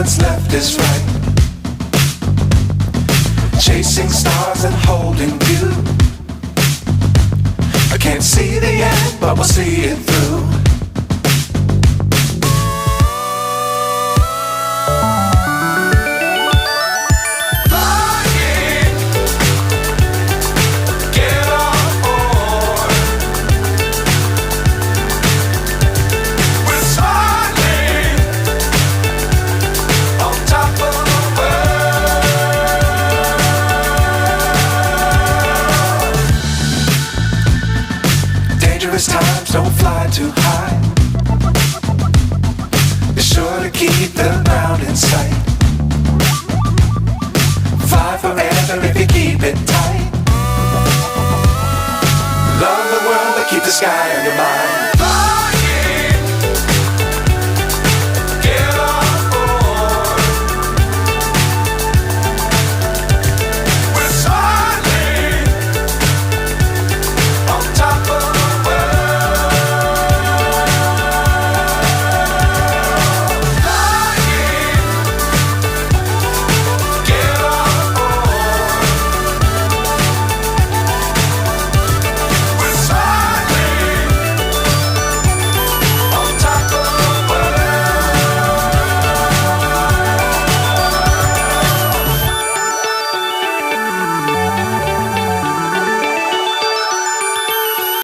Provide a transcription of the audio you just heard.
what's left is right. Chasing stars and holding you. I can't see the end, but we'll see it through. Times don't fly too high. Be sure to keep the ground in sight. Fly forever if you keep it tight. Love the world but keep the sky on your mind.